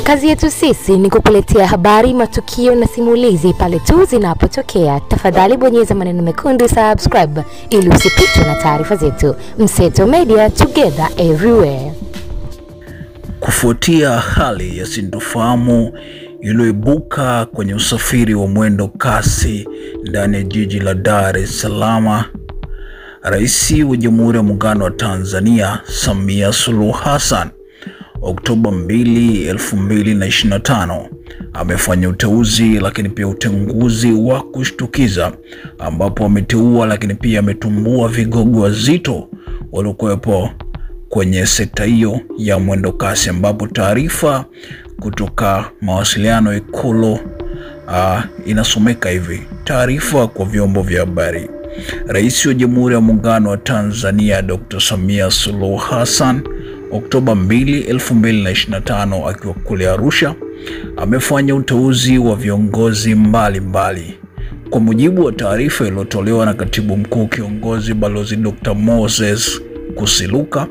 Kazi yetu sisi ni kukuletea habari, matukio na simulizi pale tu zinapotokea. Tafadhali bonyeza maneno mekundu subscribe ili usipitwe na taarifa zetu. Mseto Media, together everywhere. Kufuatia hali ya sintofahamu iliyoibuka kwenye usafiri wa mwendo kasi ndani ya jiji la Dar es Salaam, Rais wa Jamhuri ya Muungano wa Tanzania Samia Suluhu Hassan Oktoba 2, 2025 amefanya uteuzi lakini pia utenguzi wa kushtukiza, ambapo ameteua lakini pia ametumbua vigogo wazito waliokuwepo kwenye sekta hiyo ya mwendo kasi, ambapo taarifa kutoka mawasiliano Ikulu inasomeka hivi. Taarifa kwa vyombo vya habari. Rais wa Jamhuri ya Muungano wa Tanzania Dr. Samia Suluhu Hassan Oktoba 2, 2025 akiwa kule Arusha amefanya uteuzi wa viongozi mbalimbali. Kwa mujibu wa taarifa iliyotolewa na Katibu Mkuu Kiongozi Balozi Dr. Moses Kusiluka,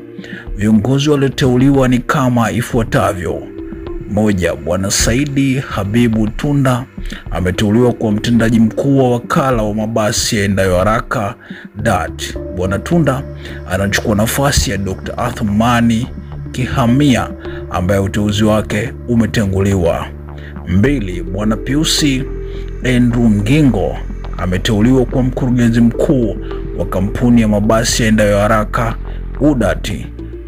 viongozi walioteuliwa ni kama ifuatavyo. 1. Bwana Saidi Habibu Tunda ameteuliwa kuwa mtendaji mkuu wa wakala wa mabasi yaendayo haraka DART. Bwana Tunda anachukua nafasi ya Dr. Athmani Kihamia ambaye uteuzi wake umetenguliwa. 2. Bwana Piusi Andrew Ngingo ameteuliwa kuwa mkurugenzi mkuu wa kampuni ya mabasi yaendayo haraka UDART.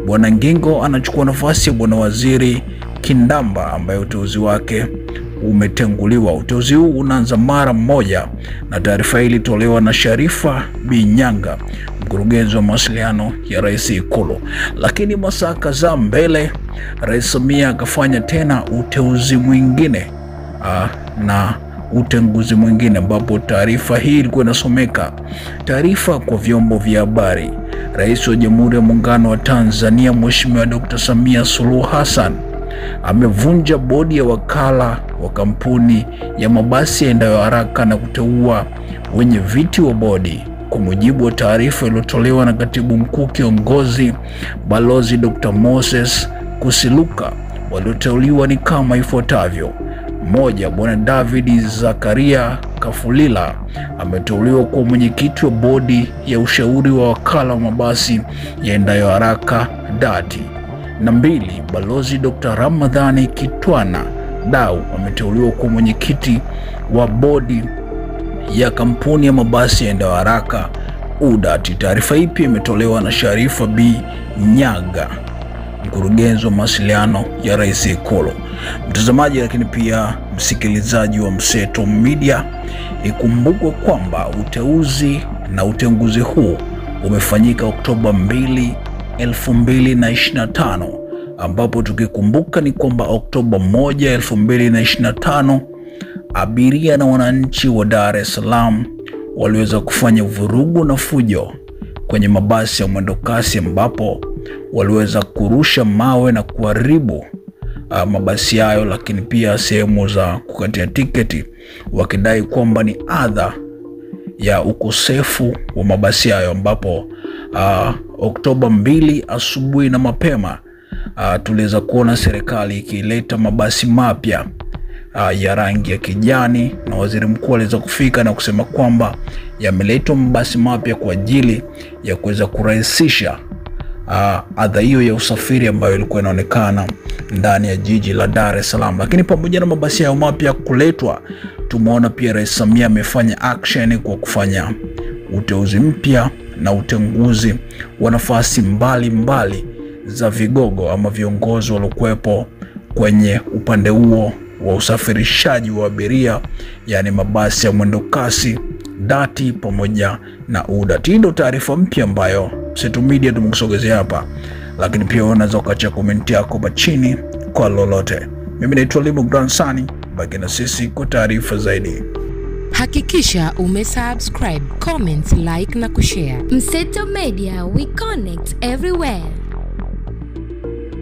Bwana Ngingo anachukua nafasi ya Bwana Waziri Kindamba ambaye uteuzi wake umetenguliwa. Uteuzi huu unaanza mara moja, na taarifa hii ilitolewa na Sharifa Binyanga, mkurugenzi wa mawasiliano ya Rais Ikulu. Lakini masaa kadhaa mbele, Rais Samia akafanya tena uteuzi mwingine na utenguzi mwingine, ambapo taarifa hii ilikuwa inasomeka. Taarifa kwa vyombo vya habari. Rais wa Jamhuri ya Muungano wa Tanzania Mheshimiwa Dr. Samia Suluhu Hassan amevunja bodi ya wakala wa kampuni ya mabasi yaendayo haraka na kuteua wenye viti wa bodi. Kwa mujibu wa taarifa iliyotolewa na Katibu Mkuu Kiongozi Balozi Dr. Moses Kusiluka, walioteuliwa ni kama ifuatavyo. 1. Bwana David Zakaria Kafulila ameteuliwa kuwa mwenyekiti wa bodi ya ushauri wa wakala wa mabasi yaendayo haraka DART. Na 2. Balozi Dr. Ramadhani Kitwana Dau ameteuliwa kuwa mwenyekiti wa bodi ya kampuni ya mabasi yaendayo haraka UDART. Taarifa hii pia imetolewa na Sharifa B. Nyaga, mkurugenzi wa mawasiliano ya Rais Ikulu. Mtazamaji lakini pia msikilizaji wa Mseto Media, ikumbukwe kwamba uteuzi na utenguzi huu umefanyika Oktoba 2, 2025, ambapo tukikumbuka ni kwamba Oktoba 1, 2025 abiria na wananchi wa Dar es Salaam waliweza kufanya vurugu na fujo kwenye mabasi ya mwendo kasi, ambapo waliweza kurusha mawe na kuharibu mabasi hayo, lakini pia sehemu za kukatia tiketi, wakidai kwamba ni adha ya ukosefu wa mabasi hayo, ambapo Oktoba 2 asubuhi na mapema tuliweza kuona serikali ikileta mabasi mapya ya rangi ya kijani, na waziri mkuu aliweza kufika na kusema kwamba yameletwa mabasi mapya kwa ajili ya kuweza kurahisisha adha hiyo ya usafiri ambayo ilikuwa inaonekana ndani ya jiji la Dar es Salaam. Lakini pamoja na mabasi hayo mapya kuletwa, tumeona pia Rais Samia amefanya action kwa kufanya uteuzi mpya na utenguzi wa nafasi mbalimbali za vigogo ama viongozi waliokuwepo kwenye upande huo wa usafirishaji wa abiria, yani mabasi ya mwendo kasi DART pamoja na UDART. Ndio taarifa mpya ambayo Mseto Media tumekusogezea hapa, lakini pia unaweza ukaacha comment yako chini kwa lolote. Mimi naitwa Limu Gransani, baki na sisi kwa taarifa zaidi. Hakikisha umesubscribe, comment, like na kushare. Mseto Media, we connect everywhere.